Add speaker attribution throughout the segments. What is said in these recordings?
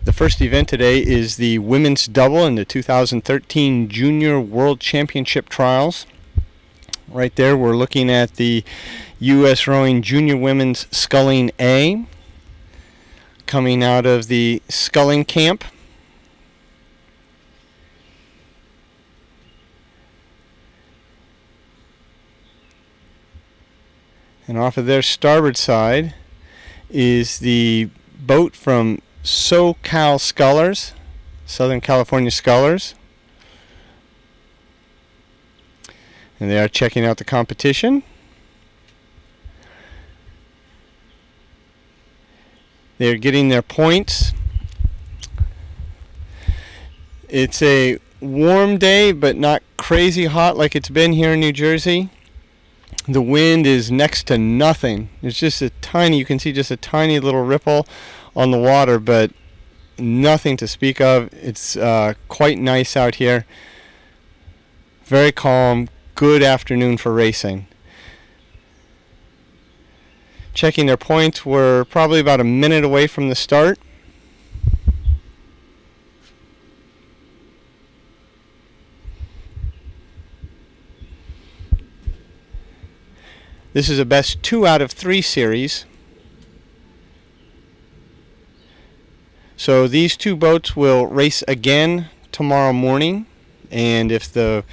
Speaker 1: The first event today is the women's double in the 2013 Junior World Championship Trials. Right there we're looking at the U.S. Rowing Junior Women's Sculling A coming out of the sculling camp. And off of their starboard side is the boat from SoCal Scullers, Southern California Scullers. And they are checking out the competition. They're getting their points. It's a warm day, but not crazy hot like it's been here in New Jersey. The wind is next to nothing. It's just a tiny, you can see just a tiny little ripple on the water, but nothing to speak of. It's quite nice out here. Very calm, good afternoon for racing. Checking their points, we're probably about a minute away from the start. This is a best 2 out of 3 series. So these two boats will race again tomorrow morning, and if the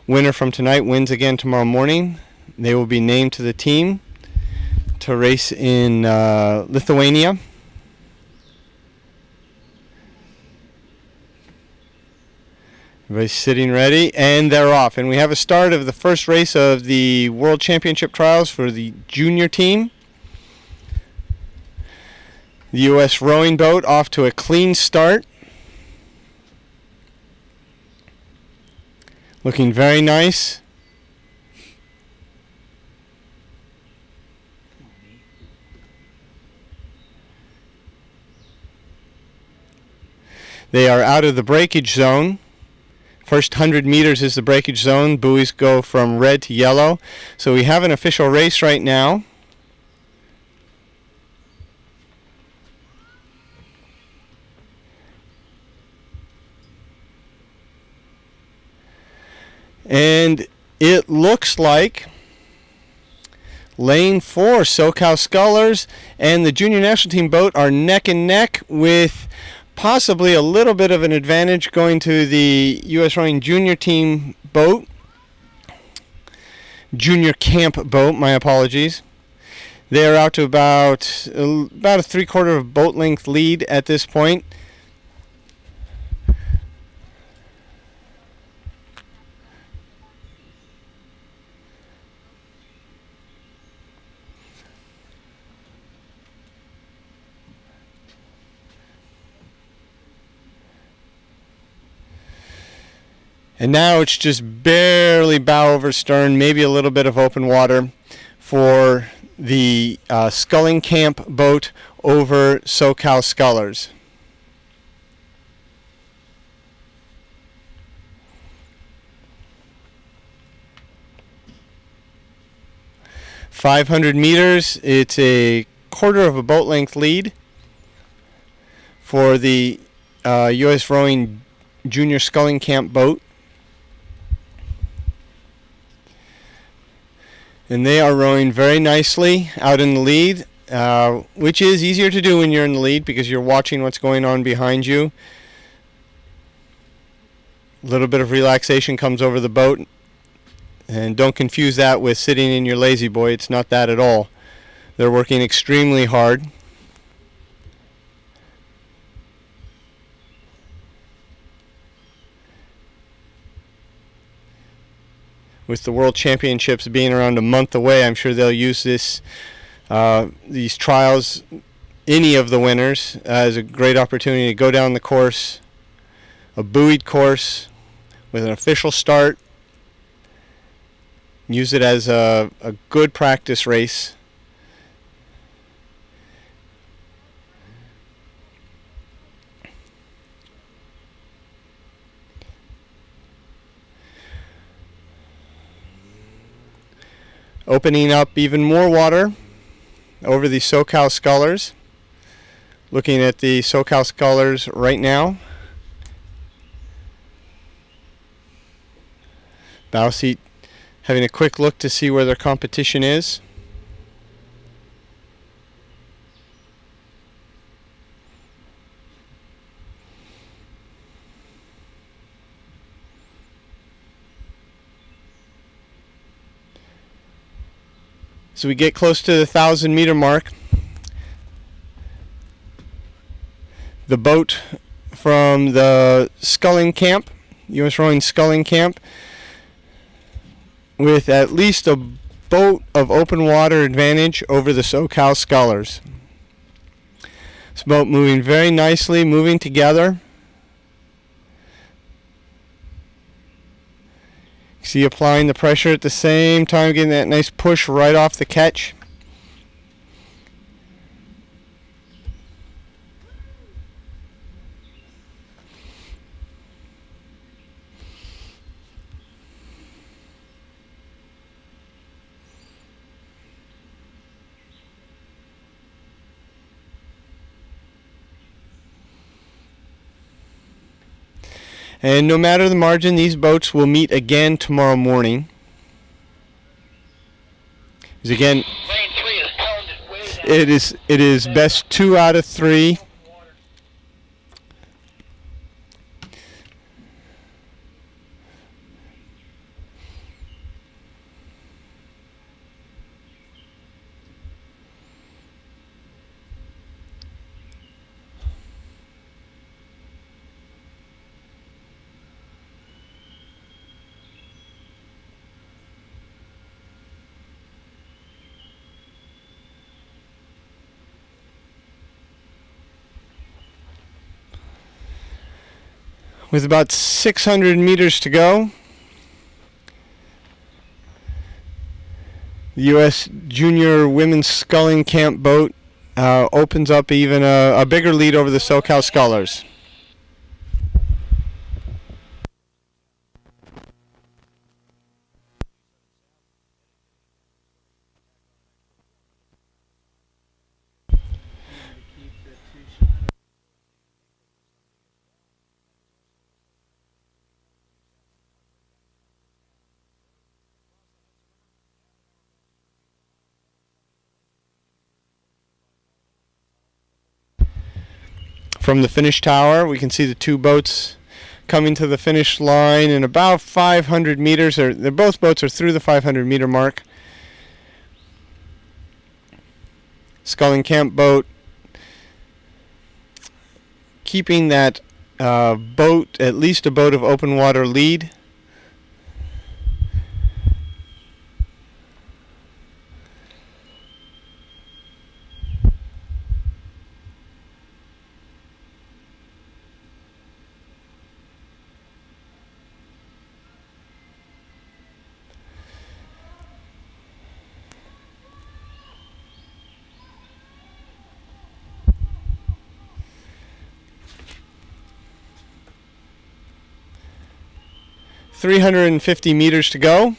Speaker 1: winner from tonight wins again tomorrow morning, they will be named to the team to race in Lithuania. Everybody's sitting ready, and they're off. And we have a start of the first race of the World Championship Trials for the junior team. The U.S. rowing boat off to a clean start. Looking very nice. They are out of the breakage zone. First 100 meters is the breakage zone. Buoys go from red to yellow. So we have an official race right now. And it looks like lane 4, SoCal Scullers and the junior national team boat are neck and neck, with possibly a little bit of an advantage going to the U.S. Rowing junior team boat. Junior camp boat, my apologies. They are out to about a 3/4 of boat length lead at this point. And now it's just barely bow over stern, maybe a little bit of open water for the sculling camp boat over SoCal Scullers. .500 meters, it's a 1/4 of a boat length lead for the U.S. Rowing Junior Sculling Camp boat. And they are rowing very nicely out in the lead, which is easier to do when you're in the lead because you're watching what's going on behind you. A little bit of relaxation comes over the boat. And don't confuse that with sitting in your lazy boy. It's not that at all. They're working extremely hard. With the World Championships being around a month away, I'm sure they'll use these trials, any of the winners, as a great opportunity to go down the course, a buoyed course with an official start. Use it as a good practice race. Opening up even more water over the SoCal Scullers. Looking at the SoCal Scullers right now. Bow seat having a quick look to see where their competition is. So we get close to the 1,000-meter mark. The boat from the sculling camp, U.S. Rowing sculling camp, with at least a boat of open water advantage over the SoCal Scullers. This boat moving very nicely, moving together. See, applying the pressure at the same time, getting that nice push right off the catch. And no matter the margin, these boats will meet again tomorrow morning. Because again, it is best 2 out of 3. With about 600 meters to go, the U.S. Junior Women's Sculling Camp boat opens up even a bigger lead over the SoCal Scullers. From the finish tower, we can see the two boats coming to the finish line in about 500 meters. Both boats are through the 500 meter mark. Sculling Camp boat keeping that boat, at least a boat of open water lead. .350 meters to go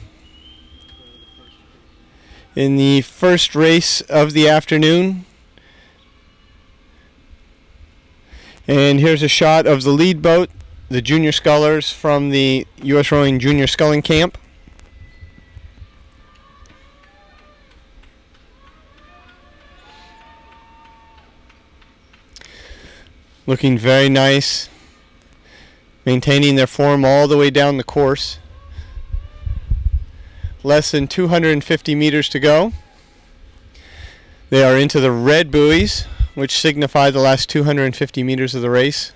Speaker 1: in the first race of the afternoon. And here's a shot of the lead boat, the Junior Scullers from the U.S. Rowing Junior Sculling Camp. Looking very nice, maintaining their form all the way down the course. Less than 250 meters to go. They are into the red buoys, which signify the last 250 meters of the race.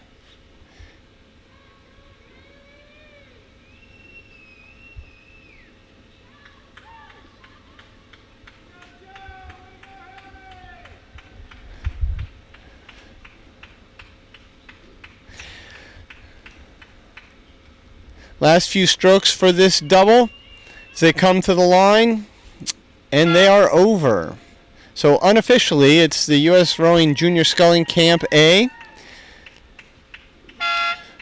Speaker 1: Last few strokes for this double as they come to the line, and they are over. So unofficially, it's the U.S. Rowing Junior Sculling Camp A,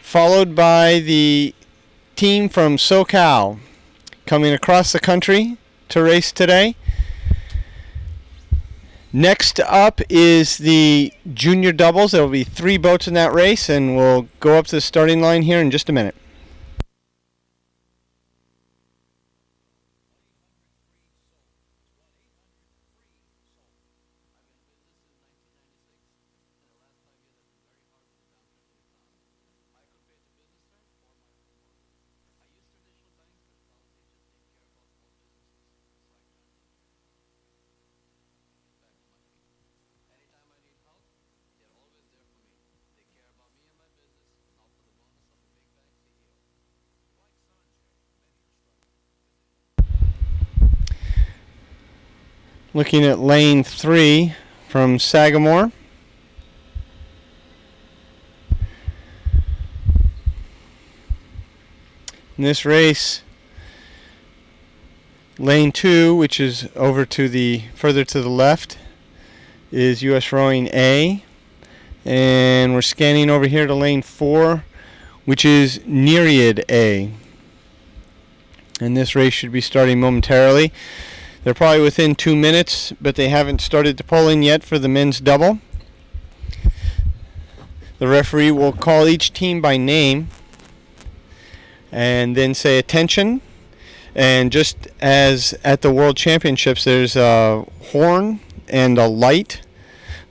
Speaker 1: followed by the team from SoCal coming across the country to race today. Next up is the junior doubles. There will be 3 boats in that race, and we'll go up to the starting line here in just a minute. Looking at lane 3 from Sagamore. In this race, lane 2, which is over to the further to the left, is US Rowing A. And we're scanning over here to lane 4, which is Nereid A. And this race should be starting momentarily. They're probably within 2 minutes, but they haven't started to pull in yet for the men's double. The referee will call each team by name and then say attention. And just as at the World Championships, there's a horn and a light.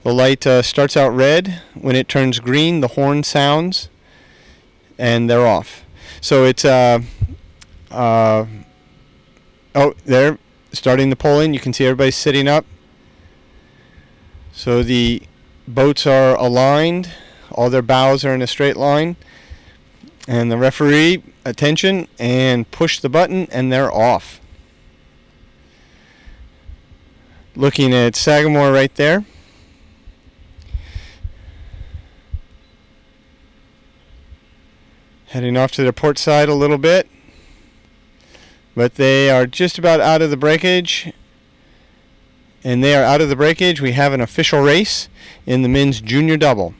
Speaker 1: The light starts out red. When it turns green, the horn sounds, and they're off. So it's oh, there. Starting the polling, you can see everybody sitting up. So the boats are aligned. All their bows are in a straight line. And the referee, attention, and push the button, and they're off. Looking at Sagamore right there. Heading off to their port side a little bit. But they are just about out of the breakage. And they are out of the breakage. We have an official race in the men's junior double.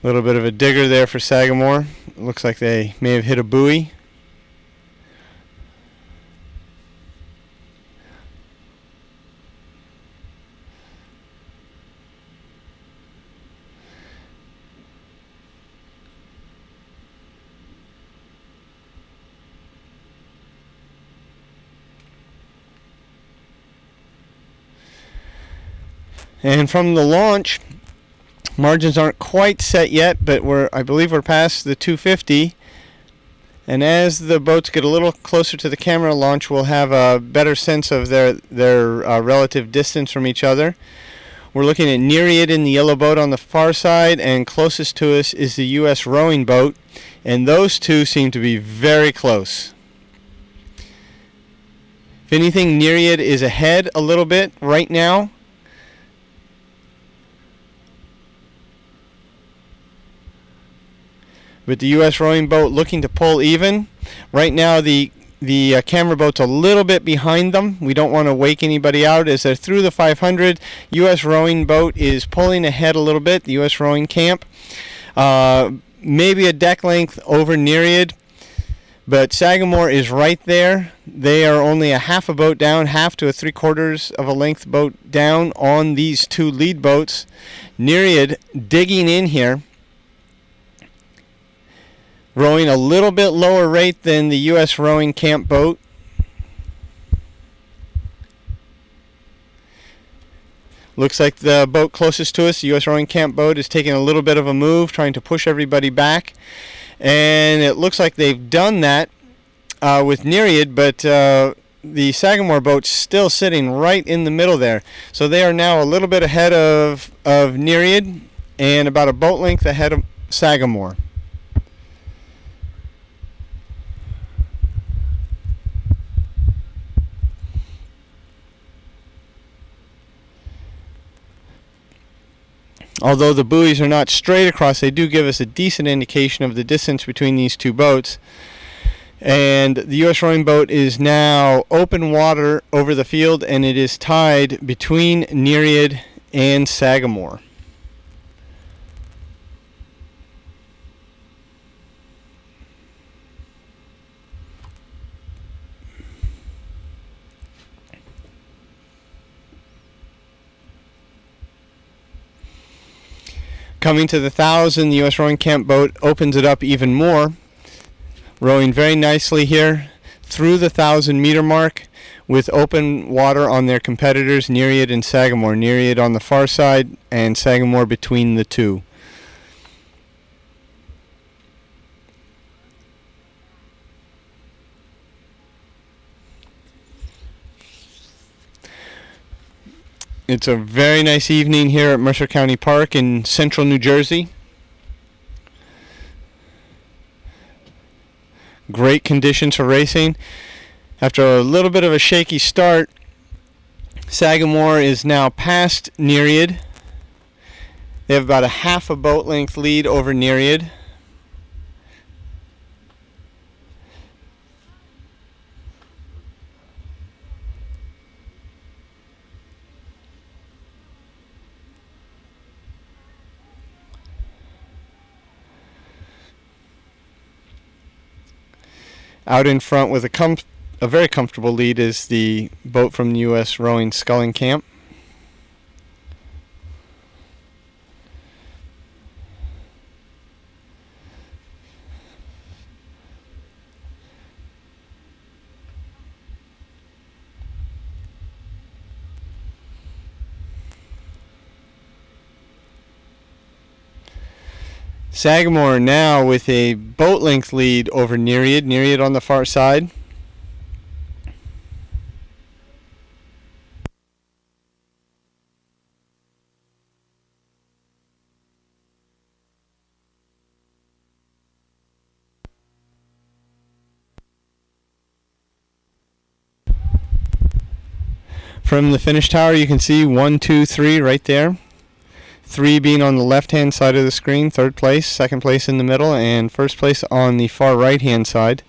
Speaker 1: A little bit of a digger there for Sagamore. It looks like they may have hit a buoy. And from the launch, margins aren't quite set yet, but I believe we're past the 250. And as the boats get a little closer to the camera launch, we'll have a better sense of their relative distance from each other. We're looking at Nereid in the yellow boat on the far side, and closest to us is the US Rowing boat, and those two seem to be very close. If anything, Nereid is ahead a little bit right now. With the US Rowing boat looking to pull even. Right now the camera boat's a little bit behind them. We don't want to wake anybody out as they're through the 500. US Rowing boat is pulling ahead a little bit, the US Rowing camp. Maybe a deck length over Nereid, but Sagamore is right there. They are only a half a boat down, half to a 3/4 of a length boat down on these two lead boats. Nereid digging in here. Rowing a little bit lower rate than the US Rowing camp boat. Looks like the boat closest to us, the US Rowing camp boat, is taking a little bit of a move, trying to push everybody back. And it looks like they've done that with Nereid, but the Sagamore boat's still sitting right in the middle there. So they are now a little bit ahead of Nereid and about a boat length ahead of Sagamore. Although the buoys are not straight across, they do give us a decent indication of the distance between these two boats. And the US Rowing boat is now open water over the field, and it is tied between Nereid and Sagamore. Coming to the 1,000, the U.S. Rowing Camp boat opens it up even more, rowing very nicely here through the 1,000-meter mark with open water on their competitors, Nereid and Sagamore. Nereid on the far side and Sagamore between the two. It's a very nice evening here at Mercer County Park in central New Jersey. Great conditions for racing. After a little bit of a shaky start, Sagamore is now past Nereid. They have about a half a boat length lead over Nereid. Out in front with a very comfortable lead is the boat from the U.S. Rowing Sculling Camp. Sagamore now with a boat length lead over Nereid. Nereid on the far side. From the finish tower you can see 1, 2, 3 right there. 3 being on the left-hand side of the screen, third place, second place in the middle, and first place on the far right-hand side.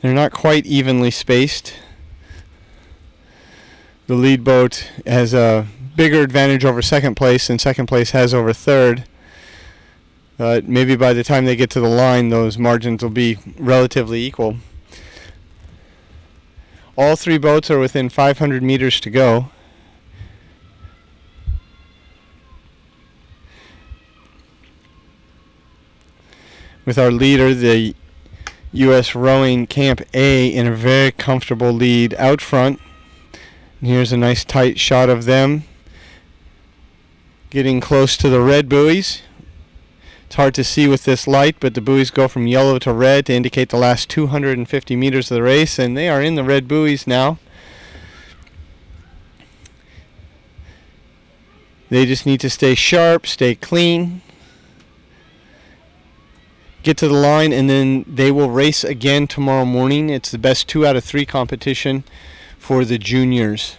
Speaker 1: They're not quite evenly spaced. The lead boat has a bigger advantage over second place than second place has over third. But maybe by the time they get to the line, those margins will be relatively equal. All 3 boats are within 500 meters to go. With our leader, the U.S. Rowing Camp A, in a very comfortable lead out front. And here's a nice tight shot of them getting close to the red buoys. It's hard to see with this light, but the buoys go from yellow to red to indicate the last 250 meters of the race, and they are in the red buoys now. They just need to stay sharp, stay clean, get to the line, and then they will race again tomorrow morning. It's the best 2 out of 3 competition for the juniors.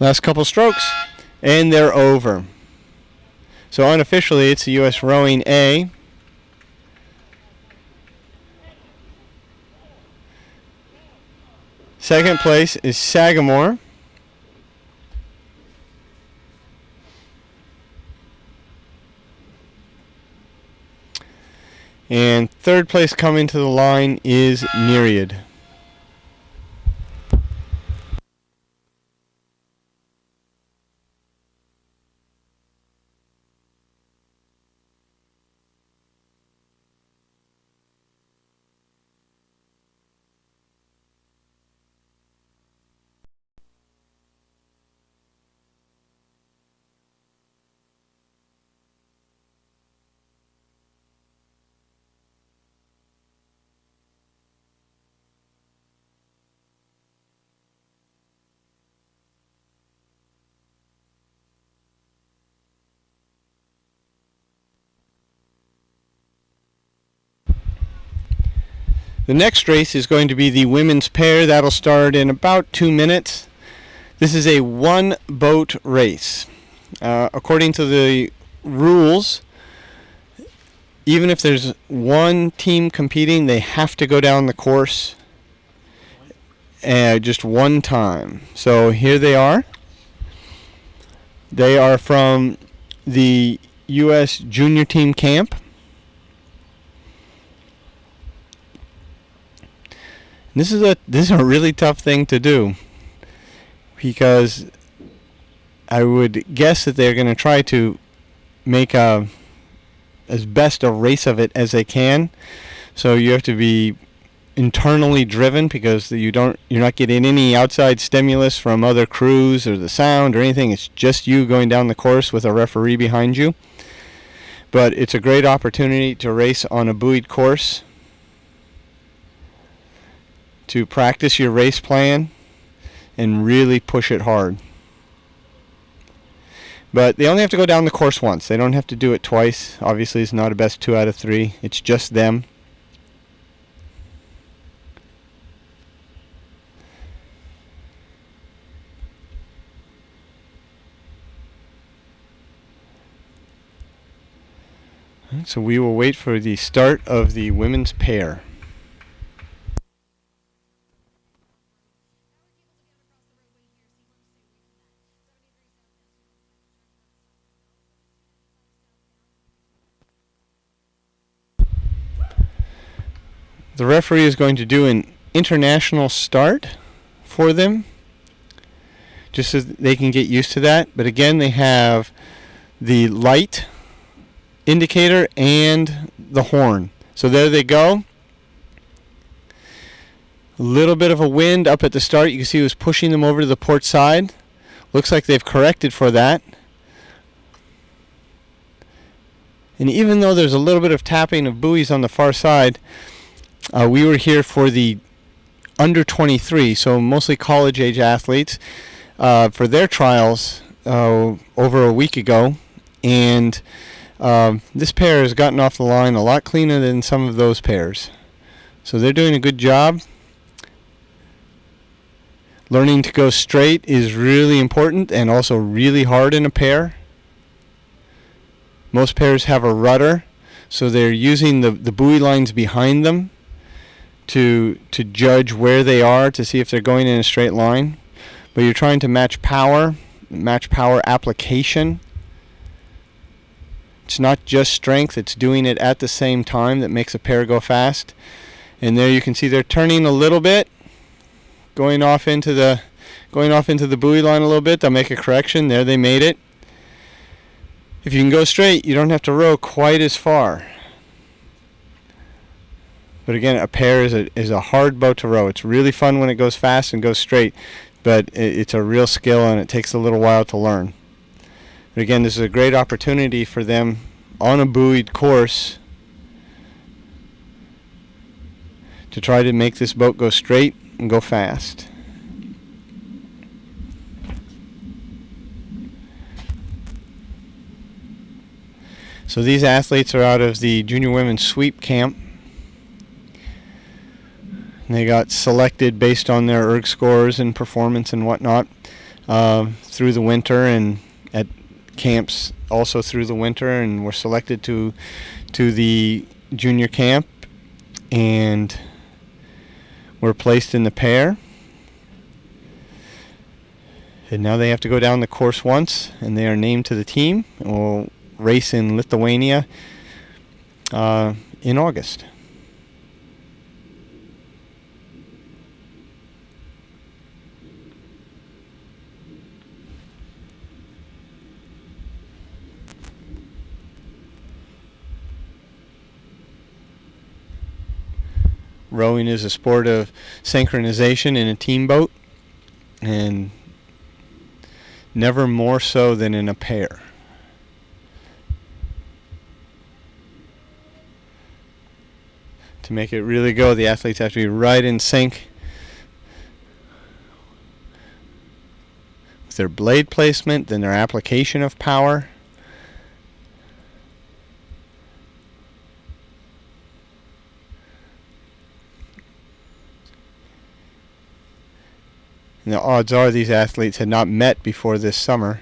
Speaker 1: Last couple strokes, and they're over. So unofficially, it's the U.S. Rowing A. Second place is Sagamore. And third place coming to the line is Nereid. The next race is going to be the women's pair. That'll start in about 2 minutes. This is a 1-boat race. According to the rules, even if there's one team competing, they have to go down the course just one time. So here they are. They are from the U.S. Junior Team Camp. This is a really tough thing to do, because I would guess that they're going to try to make as best a race of it as they can. So you have to be internally driven, because you're not getting any outside stimulus from other crews or the sound or anything. It's just you going down the course with a referee behind you. But it's a great opportunity to race on a buoyed course, to practice your race plan and really push it hard. But they only have to go down the course once. They don't have to do it twice. Obviously, it's not a best 2 out of 3. It's just them. So we will wait for the start of the women's pair. The referee is going to do an international start for them, just so they can get used to that. But again, they have the light indicator and the horn. So there they go. A little bit of a wind up at the start. You can see it was pushing them over to the port side. Looks like they've corrected for that. And even though there's a little bit of tapping of buoys on the far side, we were here for the under 23, so mostly college age athletes, for their trials over a week ago. And this pair has gotten off the line a lot cleaner than some of those pairs. So they're doing a good job. Learning to go straight is really important and also really hard in a pair. Most pairs have a rudder, so they're using the buoy lines behind them to judge where they are, to see if they're going in a straight line. But you're trying to match power application. It's not just strength, it's doing it at the same time that makes a pair go fast. And there you can see they're turning a little bit, going off into the buoy line a little bit. They'll make a correction. There, they made it. If you can go straight, you don't have to row quite as far. But again, a pair is a hard boat to row. It's really fun when it goes fast and goes straight, but it's a real skill and it takes a little while to learn. But again, this is a great opportunity for them on a buoyed course to try to make this boat go straight and go fast. So these athletes are out of the Junior Women's Sweep Camp. And they got selected based on their erg scores and performance and whatnot through the winter, and at camps also through the winter, and were selected to the junior camp and were placed in the pair. And now they have to go down the course once, and they are named to the team and will race in Lithuania in August. Rowing is a sport of synchronization in a team boat, and never more so than in a pair. To make it really go, the athletes have to be right in sync with their blade placement, then their application of power. And the odds are these athletes had not met before this summer.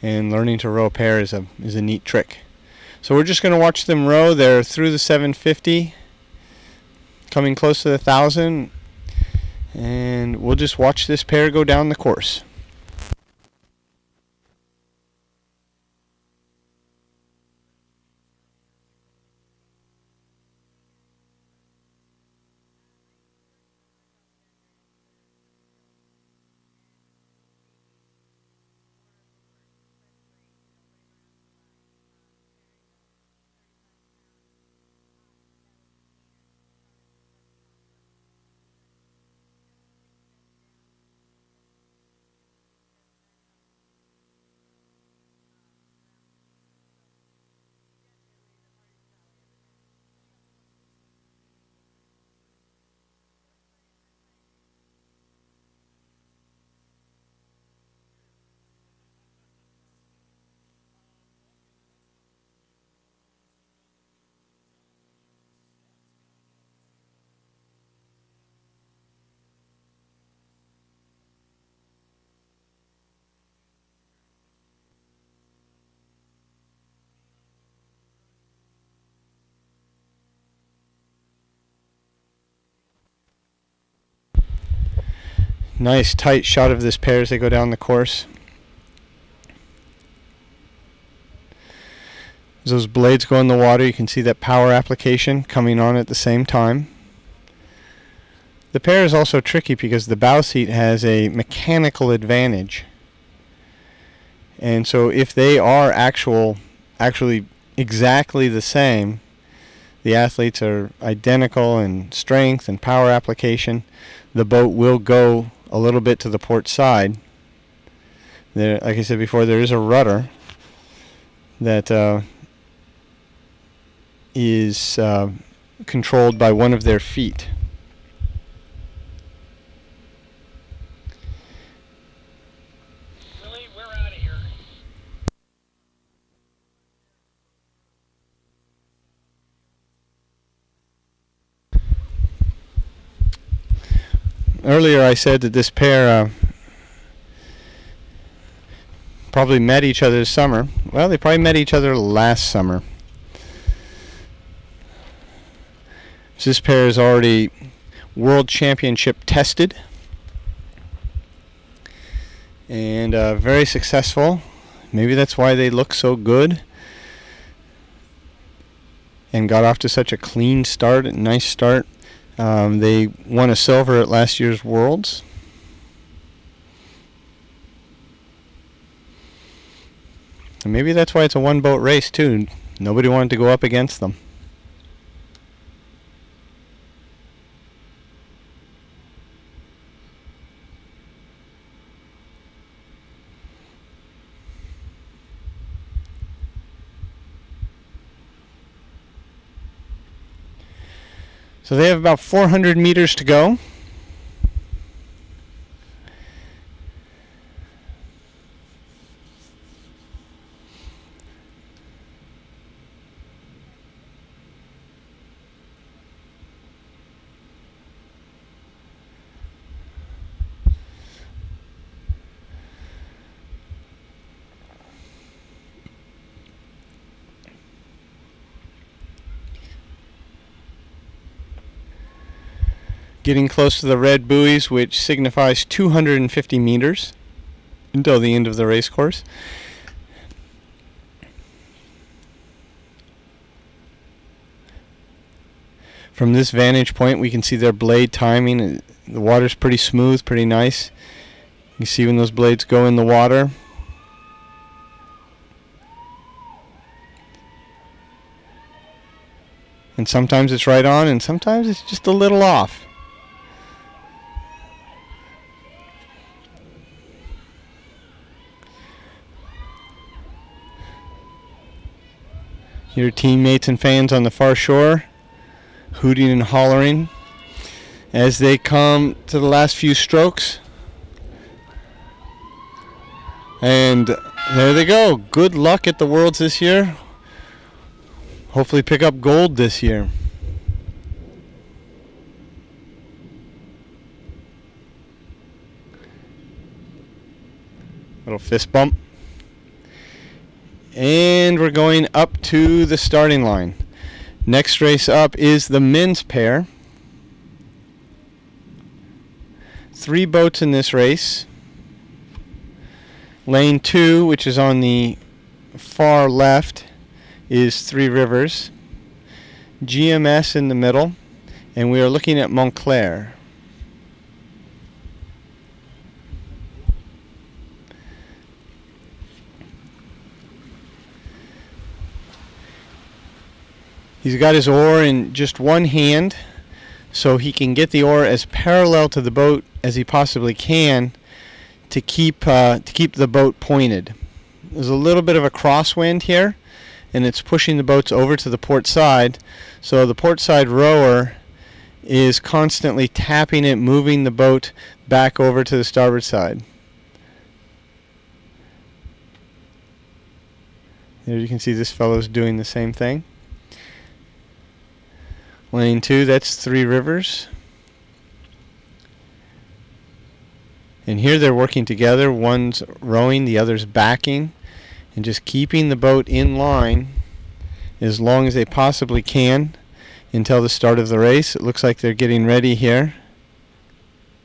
Speaker 1: And learning to row a pair is a neat trick. So we're just going to watch them row. They're through the 750. A coming close to the 1,000, and we'll just watch this pair go down the course. Nice tight shot of this pair as they go down the course. As those blades go in the water, you can see that power application coming on at the same time. The pair is also tricky because the bow seat has a mechanical advantage. And so if they are actually exactly the same, the athletes are identical in strength and power application, the boat will go a little bit to the port side. There, like I said before, there is a rudder that is controlled by one of their feet.
Speaker 2: Really, we're out of here.
Speaker 1: Earlier I said that this pair probably met each other this summer. Well, they probably met each other last summer. This pair is already World Championship tested and very successful. Maybe that's why they look so good and got off to such a clean start, a nice start. They won a silver at last year's Worlds. And maybe that's why it's a one-boat race, too. Nobody wanted to go up against them. So they have about 400 meters to go. Getting close to the red buoys, which signifies 250 meters until the end of the race course. From this vantage point, we can see their blade timing. The water's pretty smooth, pretty nice. You see when those blades go in the water. And sometimes it's right on, and sometimes it's just a little off. Your teammates and fans on the far shore hooting and hollering as they come to the last few strokes. And there they go. Good luck at the Worlds this year. Hopefully pick up gold this year. Little fist bump. And we're going up to the starting line. Next race up is the men's pair. 3 boats in this race. Lane 2, which is on the far left, is Three Rivers. GMS in the middle, and we are looking at Montclair. He's got his oar in just one hand, so he can get the oar as parallel to the boat as he possibly can to keep the boat pointed. There's a little bit of a crosswind here, and it's pushing the boats over to the port side, so the port side rower is constantly tapping it, moving the boat back over to the starboard side. There you can see this fellow's doing the same thing. Lane 2, that's Three Rivers. And here they're working together. One's rowing, the other's backing, and just keeping the boat in line as long as they possibly can until the start of the race. It looks like they're getting ready here.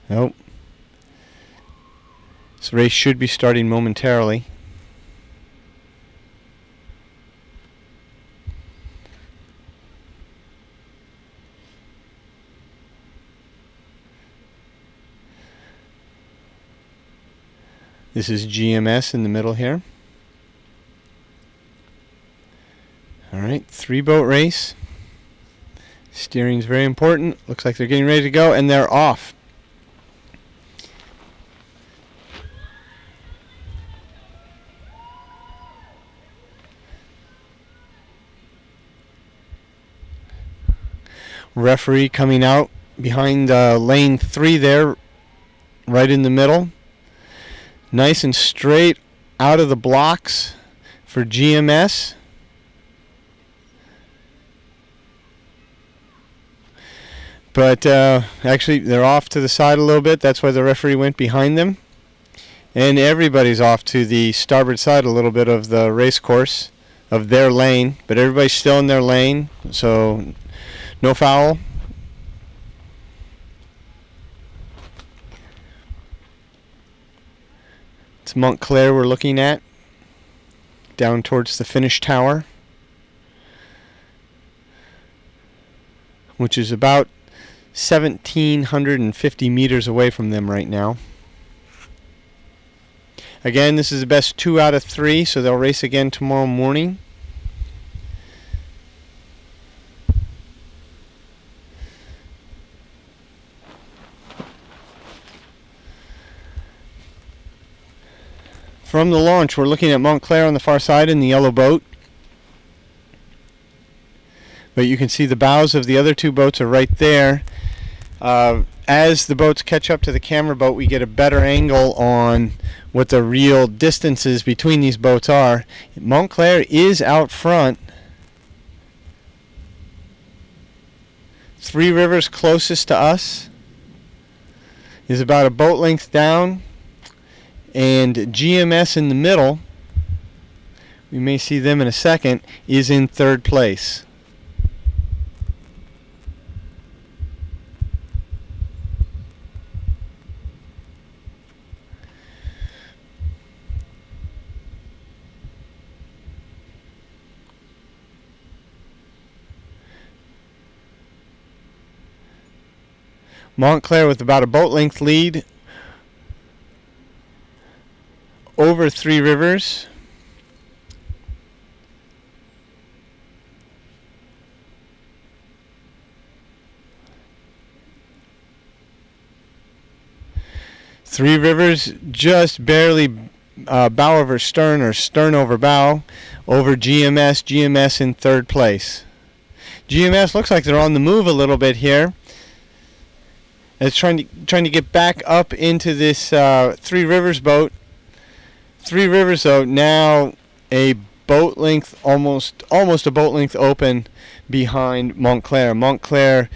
Speaker 1: Nope. This race should be starting momentarily. This is GMS in the middle here. Alright, 3-boat race. Steering is very important. Looks like they're getting ready to go, and they're off. Referee coming out behind lane 3 there, right in the middle. Nice and straight out of the blocks for GMS. But actually they're off to the side a little bit. That's why the referee went behind them. And everybody's off to the starboard side a little bit of the race course, of their lane. But everybody's still in their lane, so no foul. It's Montclair we're looking at, down towards the finish tower, which is about 1,750 meters away from them right now. Again, this is the best 2 out of 3, so they'll race again tomorrow morning. From the launch, we're looking at Montclair on the far side in the yellow boat. But you can see the bows of the other 2 boats are right there. As the boats catch up to the camera boat, we get a better angle on what the real distances between these boats are. Montclair is out front. Three Rivers closest to us is about a boat length down. And GMS in the middle, we may see them in a second, is in 3rd place. Montclair with about a boat length lead over Three Rivers. Three Rivers just barely bow over stern or stern over bow over GMS. GMS in 3rd place. GMS looks like they're on the move a little bit here. It's trying to get back up into this Three Rivers boat. Three Rivers, though, now a boat length, almost a boat length open behind Montclair. Montclair,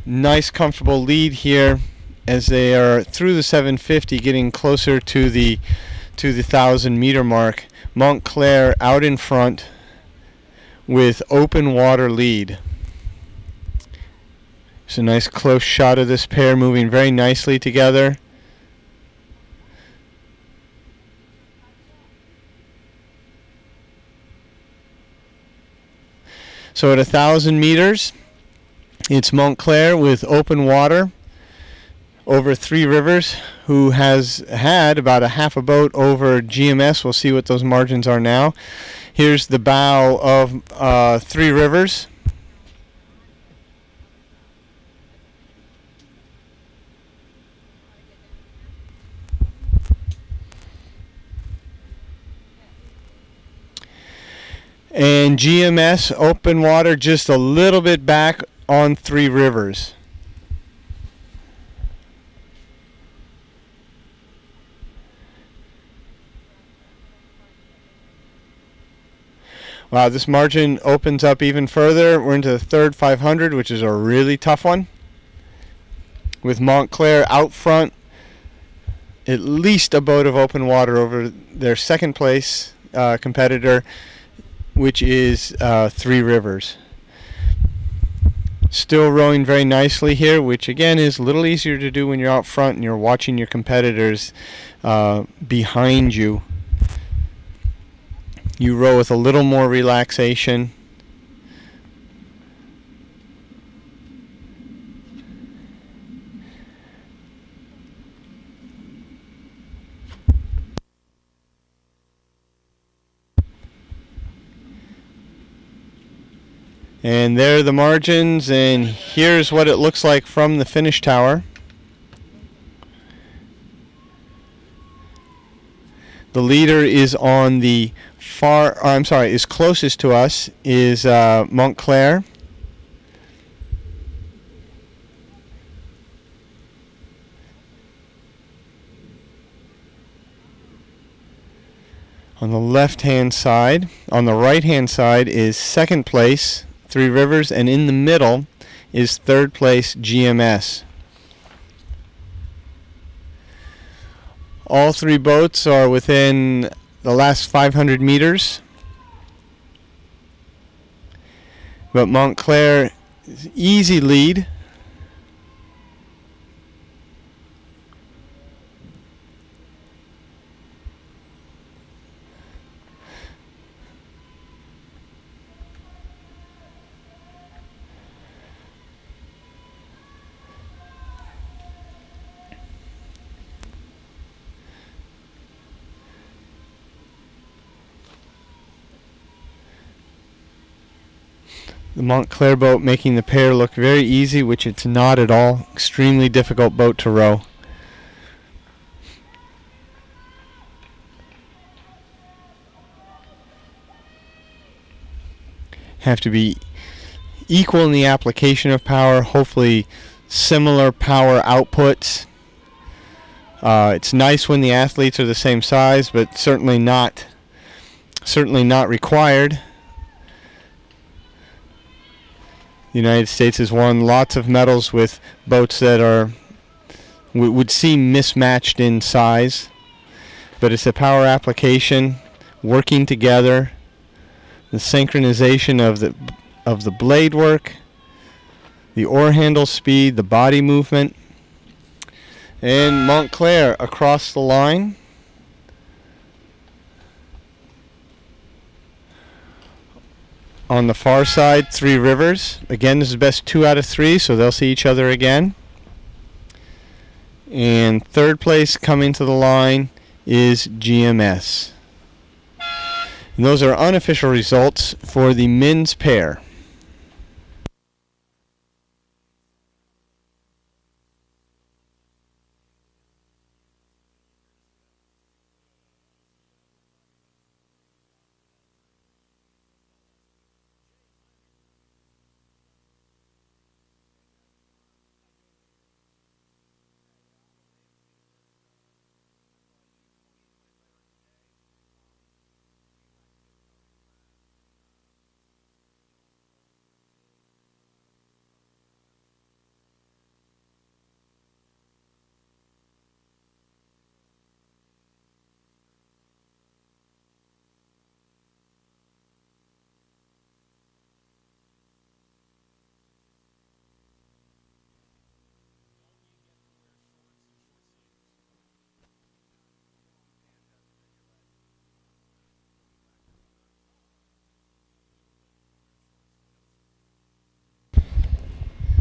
Speaker 1: nice comfortable lead here as they are through the 750, getting closer to the 1,000-meter mark. Montclair out in front with open water lead. It's a nice close shot of this pair moving very nicely together. So at 1,000 meters, it's Montclair with open water over Three Rivers, who has had about a half a boat over GMS. We'll see what those margins are now. Here's the bow of Three Rivers. And GMS open water just a little bit back on Three Rivers. Wow, this margin opens up even further. We're into the third 500, which is a really tough one. With Montclair out front, at least a boat of open water over their second place competitor, which is Three Rivers. Still rowing very nicely here, which again is a little easier to do when you're out front and you're watching your competitors behind you. You row with a little more relaxation. And there are the margins, and here's what it looks like from the finish tower. The leader is on the is closest to us is Montclair. On the left-hand side, on the right-hand side is second place, Three Rivers, and in the middle is third place, GMS. All three boats are within the last 500 meters. But Montclair, easy lead. The Montclair boat making the pair look very easy, which it's not at all. Extremely difficult boat to row. Have to be equal in the application of power, hopefully similar power outputs. It's nice when the athletes are the same size, but certainly not required. The United States has won lots of medals with boats that would seem mismatched in size, but it's a power application, working together, the synchronization of the blade work, the oar handle speed, the body movement, and Montclair across the line. On the far side, Three Rivers. Again, this is best 2 out of 3, so they'll see each other again. And third place coming to the line is GMS. And those are unofficial results for the men's pair.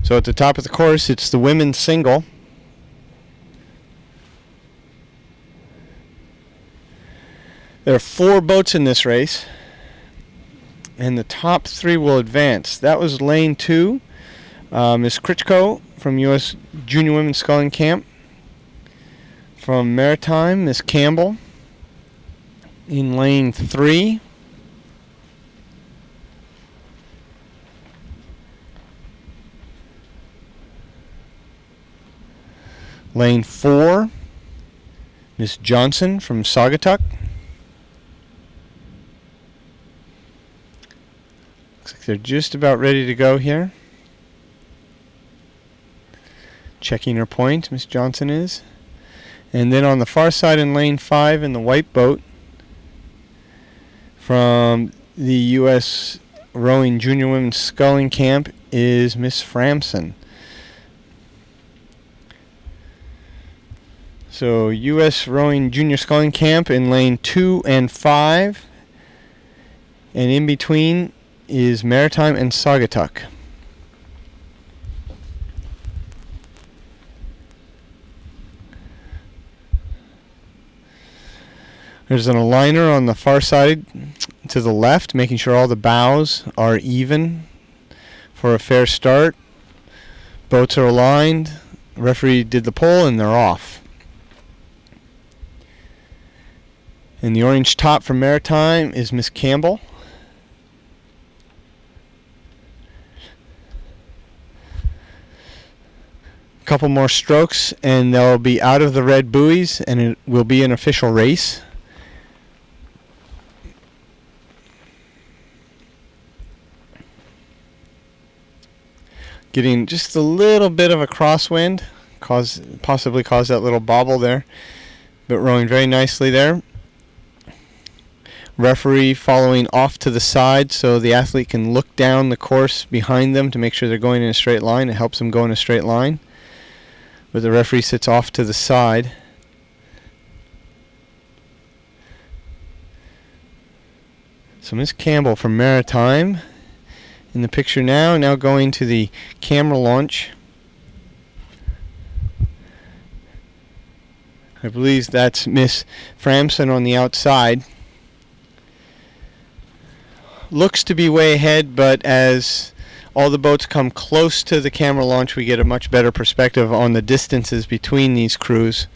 Speaker 1: So at the top of the course, it's the women's single. There are 4 boats in this race, and the top 3 will advance. That was lane 2. Miss Critchko from U.S. Junior Women's Sculling Camp. From Maritime, Miss Campbell. In lane 3, lane 4, Miss Johnson from Saugatuck. Looks like they're just about ready to go here. Checking her point, Miss Johnson is. And then on the far side in lane 5 in the white boat, from the U.S. Rowing Junior Women's Sculling Camp is Miss Framson. So U.S. Rowing Junior Sculling Camp in lane 2 and 5. And in between is Maritime and Saugatuck. There's an aligner on the far side to the left, making sure all the bows are even for a fair start. Boats are aligned. Referee did the pole and they're off. And the orange top for Maritime is Miss Campbell. A couple more strokes and they'll be out of the red buoys and it will be an official race. Getting just a little bit of a crosswind, possibly caused that little bobble there, but rowing very nicely there. Referee following off to the side so the athlete can look down the course behind them to make sure they're going in a straight line. It helps them go in a straight line. But the referee sits off to the side. So Miss Campbell from Maritime in the picture now going to the camera launch. I believe that's Miss Framson on the outside. Looks to be way ahead, but as all the boats come close to the camera launch, we get a much better perspective on the distances between these crews.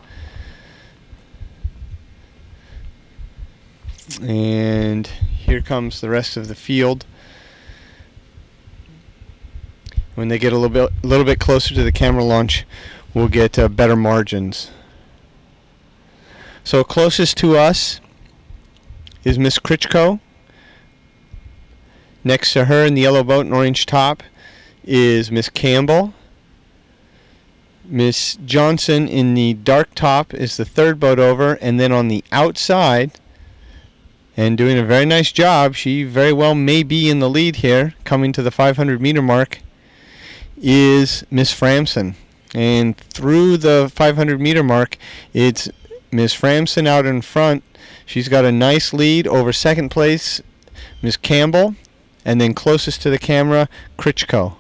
Speaker 1: And here comes the rest of the field. When they get a little bit closer to the camera launch, we'll get better margins. So closest to us is Miss Critchko. Next to her in the yellow boat and orange top is Miss Campbell. Miss Johnson in the dark top is the third boat over, and then on the outside, and doing a very nice job, she very well may be in the lead here, coming to the 500 meter mark, is Miss Framson. And through the 500 meter mark, it's Miss Framson out in front. She's got a nice lead over second place, Miss Campbell, and then closest to the camera, Critchko.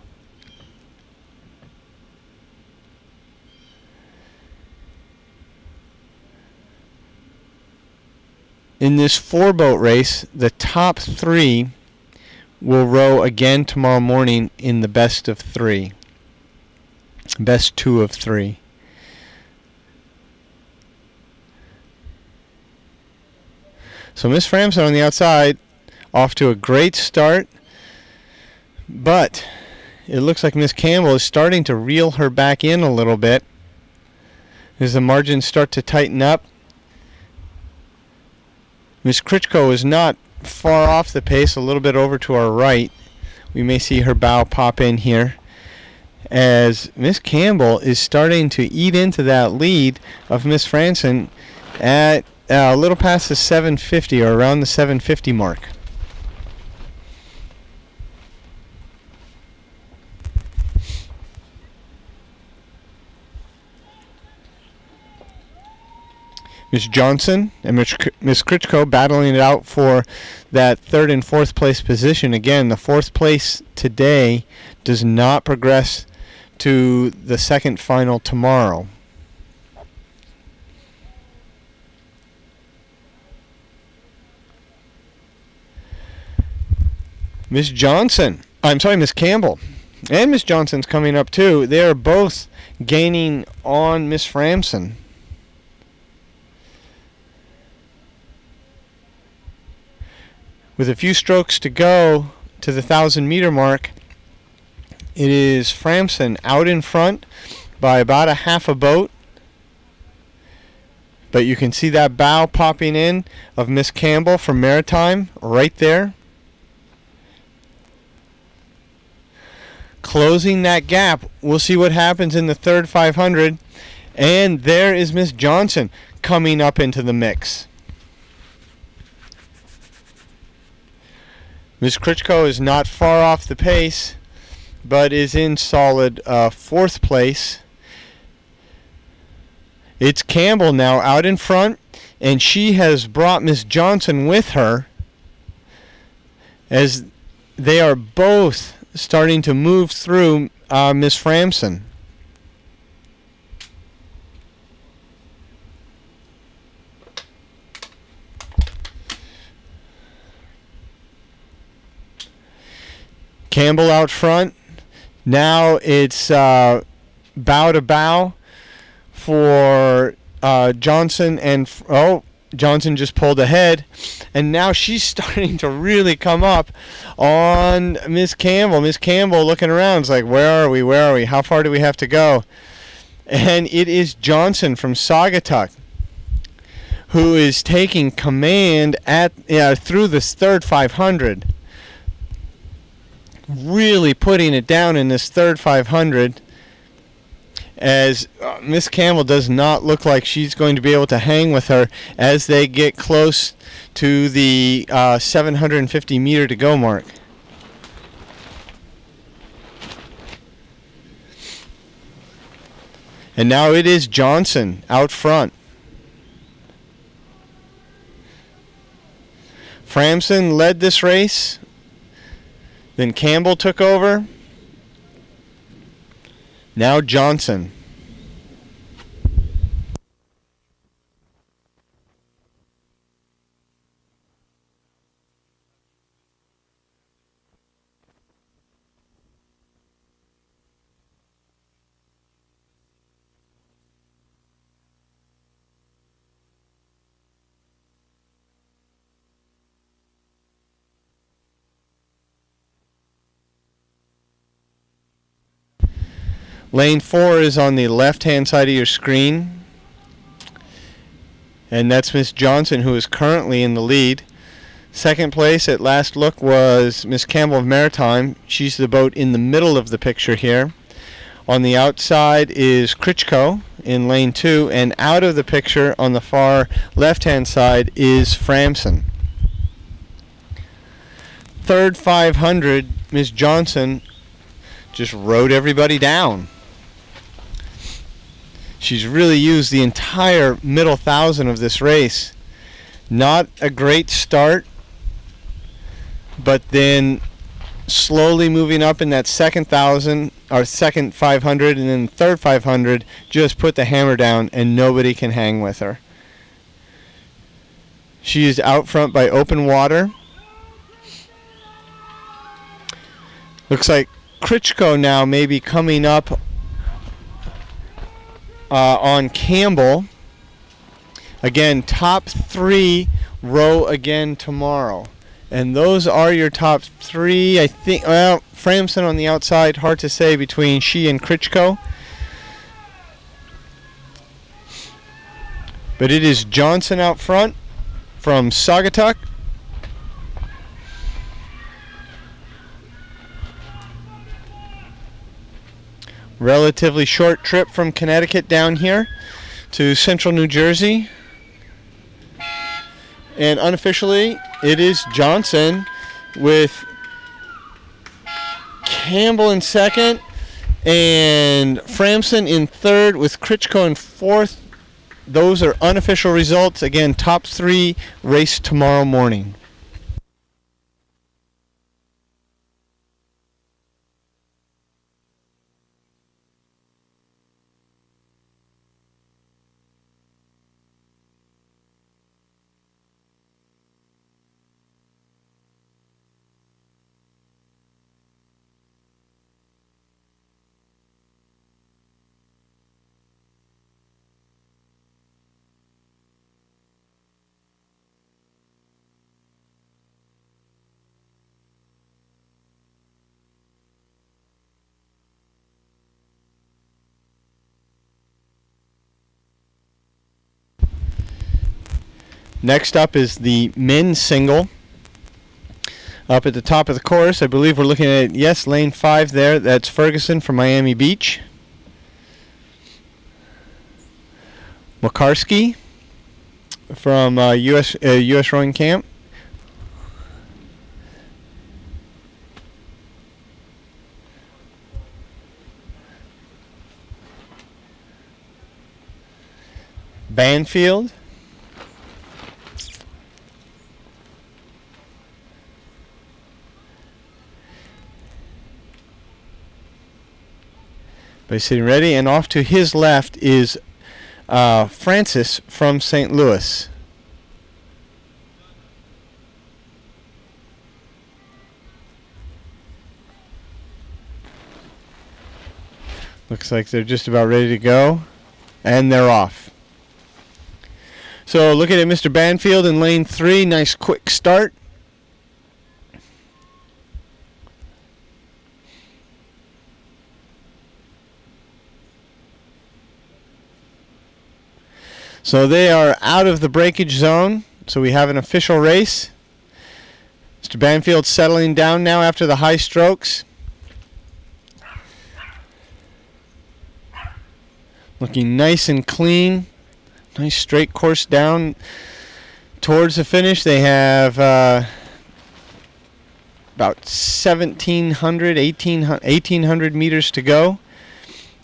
Speaker 1: In this 4-boat race, the top 3 will row again tomorrow morning in the best of 3. Best 2 of 3. So Miss Framson on the outside, off to a great start, but it looks like Miss Campbell is starting to reel her back in a little bit as the margins start to tighten up. Miss Critchko is not far off the pace, a little bit over to our right. We may see her bow pop in here as Miss Campbell is starting to eat into that lead of Miss Framson at a little past the 750 or around the 750 mark. Miss Johnson and Miss Critchko battling it out for that 3rd and 4th place position. Again, the 4th place today does not progress to the second final tomorrow. Miss Campbell. And Miss Johnson's coming up too. They are both gaining on Miss Framson. With a few strokes to go to the 1,000-meter mark, it is Framson out in front by about a half a boat. But you can see that bow popping in of Miss Campbell from Maritime right there. Closing that gap. We'll see what happens in the third 500. And there is Miss Johnson coming up into the mix. Miss Critchko is not far off the pace, but is in solid fourth place. It's Campbell now out in front, and she has brought Miss Johnson with her as they are both starting to move through Miss Framson. Campbell out front. Now it's bow to bow for Johnson, and Johnson just pulled ahead, and now she's starting to really come up on Miss Campbell. Miss Campbell looking around, is like, where are we? How far do we have to go? And it is Johnson from Saugatuck who is taking command through this third 500. Really putting it down in this third 500. As Miss Campbell does not look like she's going to be able to hang with her as they get close to the 750 meter to go mark. And now it is Johnson out front. Framson led this race. Then Campbell took over. Now Johnson. Lane 4 is on the left-hand side of your screen. And that's Miss Johnson, who is currently in the lead. Second place at last look was Miss Campbell of Maritime. She's the boat in the middle of the picture here. On the outside is Critchko in lane 2. And out of the picture on the far left-hand side is Framson. Third 500, Miss Johnson just rode everybody down. She's really used the entire middle 1,000 of this race. Not a great start, but then slowly moving up in that second 1,000, or second 500, and then third 500, just put the hammer down and nobody can hang with her. She is out front by open water. Looks like Critchko now may be coming up on Campbell. Again, top 3 row again tomorrow. And those are your top 3. I think, well, Framson on the outside, hard to say between she and Critchko. But it is Johnson out front from Saugatuck. Relatively short trip from Connecticut down here to central New Jersey. And unofficially, it is Johnson with Campbell in second and Framson in third with Critchko in fourth. Those are unofficial results. Again, top 3 race tomorrow morning. Next up is the men's single. Up at the top of the course, I believe we're looking at, yes, lane 5 there. That's Ferguson from Miami Beach. Makarski from U.S. Rowing Camp. Banfield. By sitting ready, and off to his left is Francis from St. Louis. Looks like they're just about ready to go, and they're off. So looking at Mr. Banfield in lane 3, nice quick start. So they are out of the breakage zone, so we have an official race. Mr. Banfield settling down now after the high strokes. Looking nice and clean. Nice straight course down towards the finish. They have about 1,800 meters to go.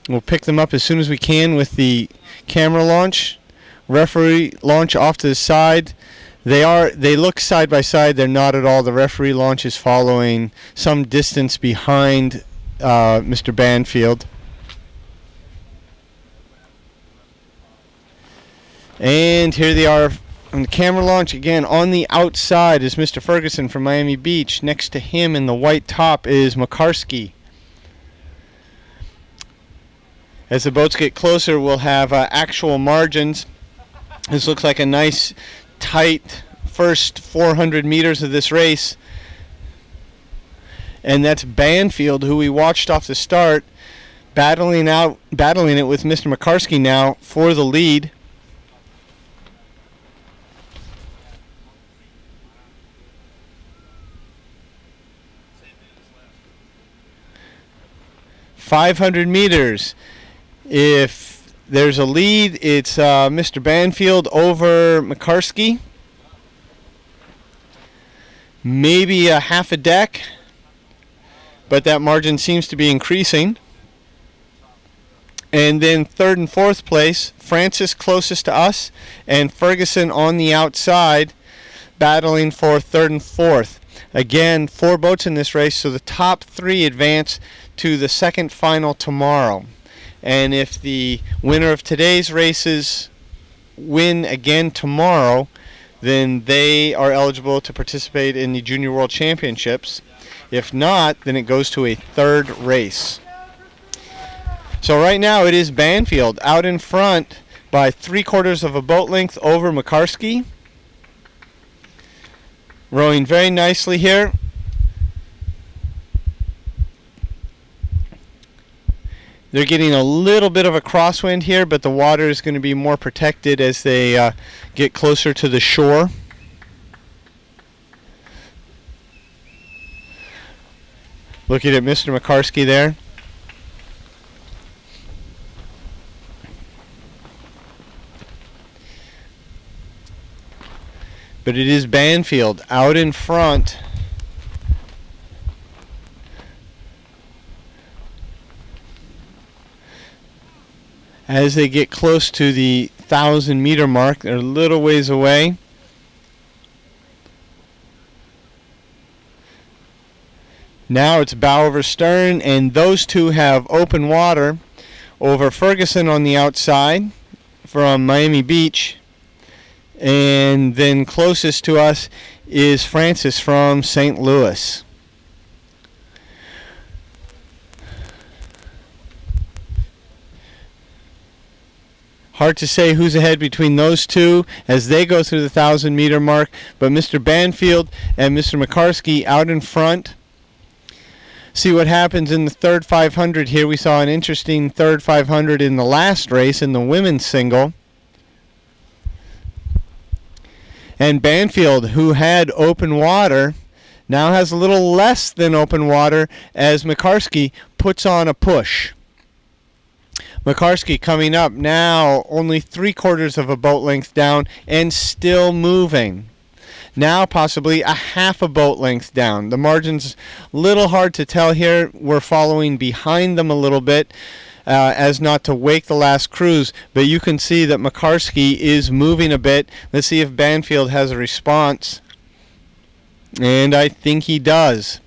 Speaker 1: We'll pick them up as soon as we can with the camera launch. Referee launch off to the side. They look side by side. They're not at all. The referee launch is following some distance behind Mr. Banfield. And here they are on the camera launch. Again, on the outside is Mr. Ferguson from Miami Beach. Next to him in the white top is Makarski. As the boats get closer, we'll have actual margins. This looks like a nice, tight first 400 meters of this race. And that's Banfield, who we watched off the start, battling it with Mr. Makarski now for the lead. .500 meters. If there's a lead, it's Mr. Banfield over Makarski. Maybe a half a deck, but that margin seems to be increasing. And then third and fourth place, Francis closest to us, and Ferguson on the outside, battling for third and fourth. Again, 4 boats in this race, so the top 3 advance to the second final tomorrow. And if the winner of today's races win again tomorrow, then they are eligible to participate in the Junior World Championships. If not, then it goes to a third race. So right now it is Banfield out in front by 3/4 of a boat length over Makarski. Rowing very nicely here. They're getting a little bit of a crosswind here, but the water is going to be more protected as they get closer to the shore. Looking at Mr. Makarski there. But it is Banfield out in front. As they get close to the 1,000-meter mark, they're a little ways away. Now it's bow over stern, and those two have open water over Ferguson on the outside from Miami Beach. And then closest to us is Francis from St. Louis. Hard to say who's ahead between those two as they go through the 1,000-meter mark, but Mr. Banfield and Mr. Makarski out in front. See what happens in the third 500 here. We saw an interesting third 500 in the last race in the women's single. And Banfield, who had open water, now has a little less than open water as Makarski puts on a push. Makarski coming up now only 3/4 of a boat length down and still moving. Now possibly a half a boat length down. The margin's a little hard to tell here. We're following behind them a little bit as not to wake the last cruise, but you can see that Makarski is moving a bit. Let's see if Banfield has a response. And I think he does.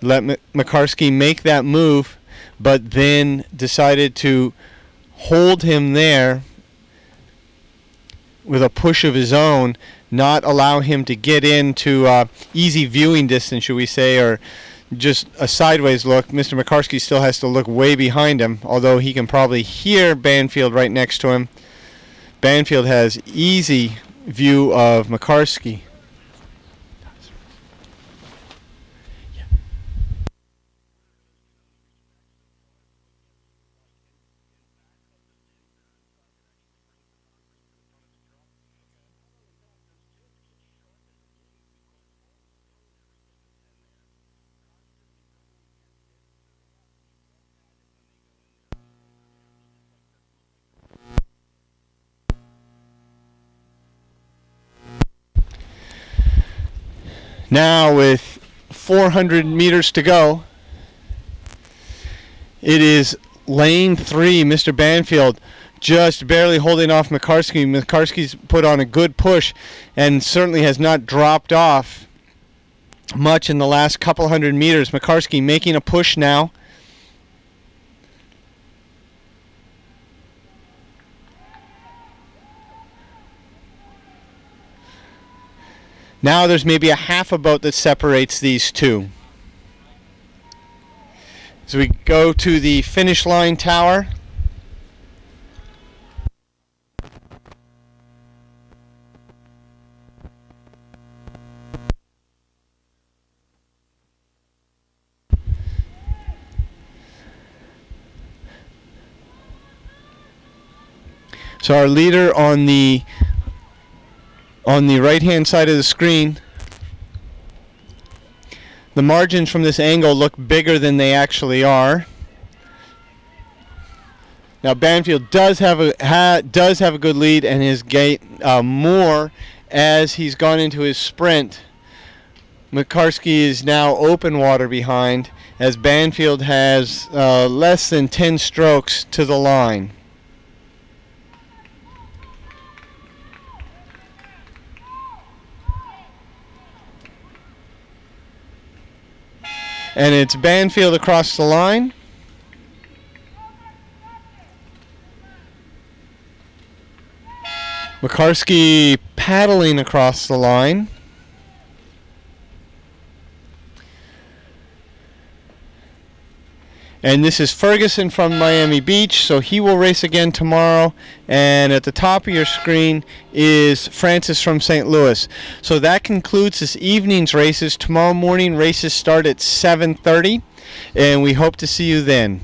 Speaker 1: Let Makarski make that move, but then decided to hold him there with a push of his own, not allow him to get into easy viewing distance, should we say, or just a sideways look. Mr. Makarski still has to look way behind him, although he can probably hear Banfield right next to him. Banfield has easy view of Makarski. Now with 400 meters to go, it is lane 3. Mr. Banfield just barely holding off Makarski. Makarski's put on a good push and certainly has not dropped off much in the last couple hundred meters. Makarski making a push now. Now there's maybe a half a boat that separates these two. As we go to the finish line tower, so our leader on the right hand side of the screen, the margins from this angle look bigger than they actually are. Now Banfield does have a good lead and has gained more as he's gone into his sprint. Makarski is now open water behind as Banfield has less than 10 strokes to the line. And it's Banfield across the line. Makarski paddling across the line. And this is Ferguson from Miami Beach, so he will race again tomorrow. And at the top of your screen is Francis from St. Louis. So that concludes this evening's races. Tomorrow morning races start at 7:30, and we hope to see you then.